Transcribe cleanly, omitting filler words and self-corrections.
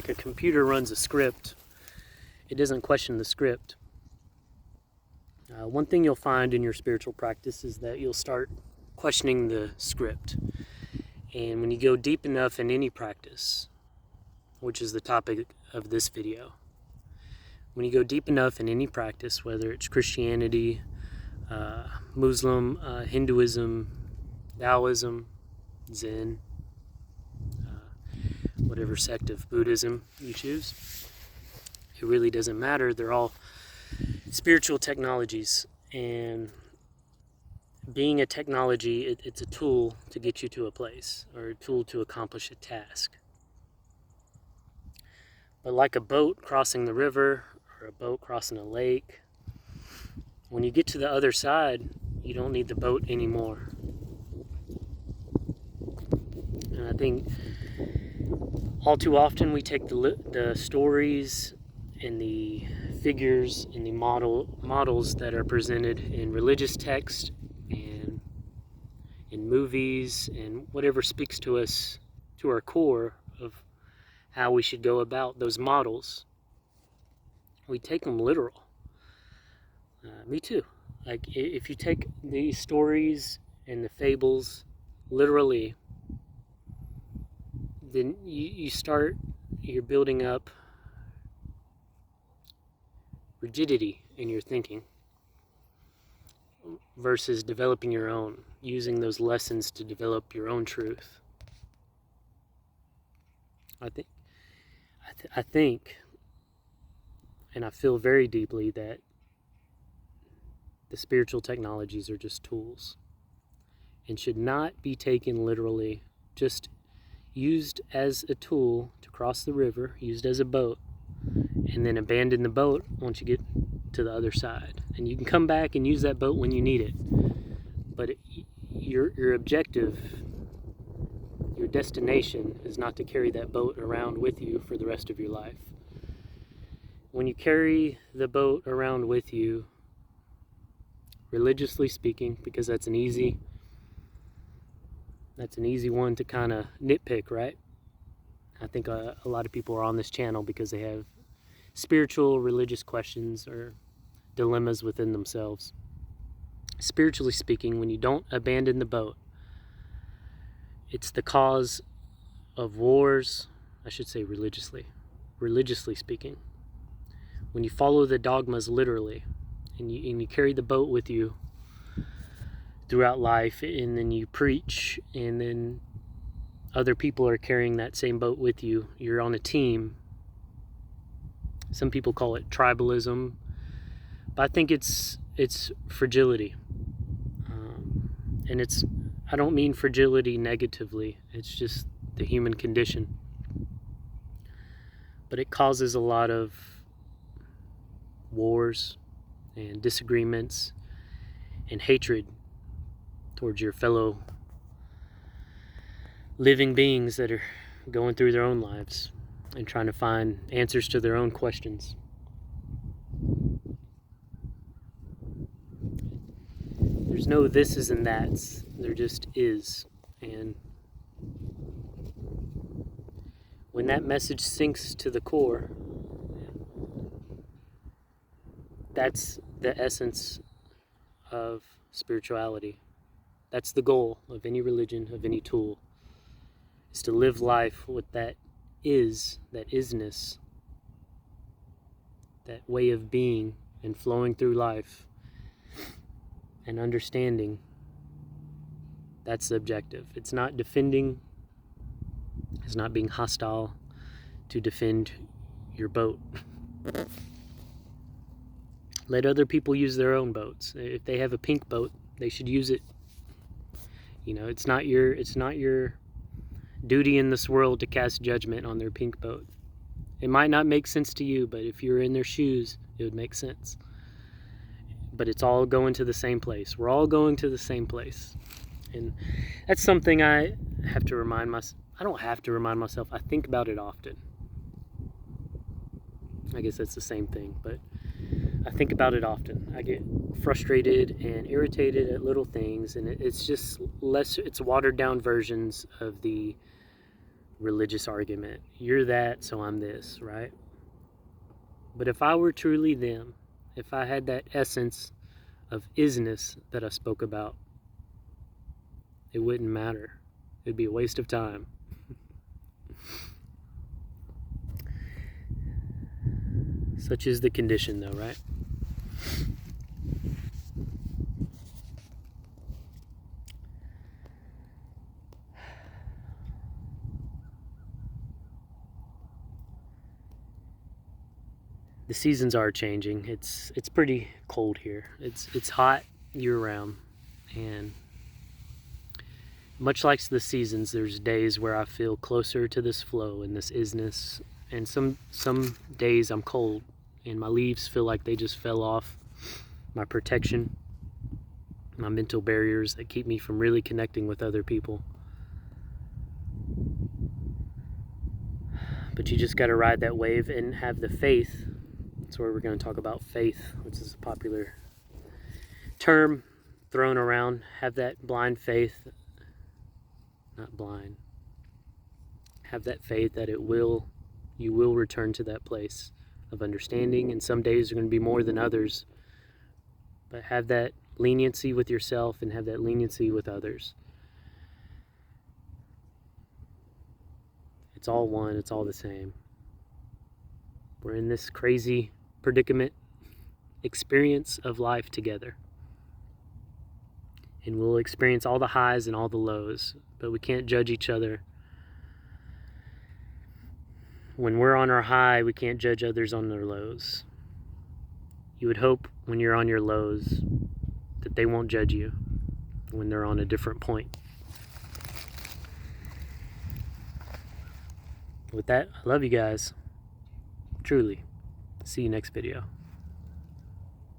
like a computer runs a script, it doesn't question the script. One thing you'll find in your spiritual practice is that you'll start questioning the script. And when you go deep enough in any practice, which is the topic of this video, when you go deep enough in any practice, whether it's Christianity, Muslim, Hinduism, Taoism, Zen, whatever sect of Buddhism you choose, it really doesn't matter. They're all spiritual technologies, and being a technology, it's a tool to get you to a place, or a tool to accomplish a task. But like a boat crossing the river, or a boat crossing a lake, when you get to the other side, you don't need the boat anymore. And I think all too often we take the stories and the figures and the models that are presented in religious text and in movies and whatever speaks to us, to our core of how we should go about those models. We take them literal. Me too. Like, if you take these stories and the fables literally, then you're building up rigidity in your thinking versus developing your own, using those lessons to develop your own truth. I think, and I feel very deeply that the spiritual technologies are just tools and should not be taken literally, just used as a tool to cross the river, used as a boat, and then abandon the boat once you get to the other side. And you can come back and use that boat when you need it. But your objective, your destination, is not to carry that boat around with you for the rest of your life. When you carry the boat around with you, religiously speaking, because that's an easy one to kind of nitpick, right? I think a lot of people are on this channel because they have spiritual, religious questions or dilemmas within themselves. Spiritually speaking, when you don't abandon the boat, it's the cause of wars, I should say religiously speaking. When you follow the dogmas literally, and you carry the boat with you throughout life, and then you preach, and then other people are carrying that same boat with you, you're on a team. Some people call it tribalism, but I think it's fragility. And I don't mean fragility negatively, it's just the human condition. But it causes a lot of wars and disagreements and hatred towards your fellow living beings that are going through their own lives and trying to find answers to their own questions. There's no thises and that's, there just is. And when that message sinks to the core, that's the essence of spirituality. That's the goal of any religion, of any tool, is to live life with that isness, that way of being and flowing through life and understanding. That's the objective. It's not defending, it's not being hostile to defend your boat. Let other people use their own boats. If they have a pink boat, they should use it. You know, it's not your duty in this world to cast judgment on their pink boat. It might not make sense to you, but if you're in their shoes, it would make sense. But it's all going to the same place. We're all going to the same place. And that's something I have to remind myself. I don't have to remind myself. I think about it often. I guess that's the same thing, but I think about it often. I get frustrated and irritated at little things, and it's just it's watered down versions of the religious argument. You're that, so I'm this, right? But if I were truly them, if I had that essence of isness that I spoke about, it wouldn't matter. It'd be a waste of time. Such is the condition, though, right? The seasons are changing. It's pretty cold here. It's hot year round, and much like the seasons, there's days where I feel closer to this flow and this isness, and some days I'm cold and my leaves feel like they just fell off. My protection, my mental barriers that keep me from really connecting with other people. But you just got to ride that wave and have the faith. That's where we're going to talk about faith, which is a popular term thrown around. Have that blind faith, not blind. Have that faith that you will return to that place of understanding, and some days are going to be more than others. But have that leniency with yourself and have that leniency with others. It's all one, it's all the same. We're in this crazy predicament, experience of life together. And we'll experience all the highs and all the lows, but we can't judge each other. When we're on our high, we can't judge others on their lows. You would hope when you're on your lows that they won't judge you when they're on a different point. With that, I love you guys. Truly. See you next video.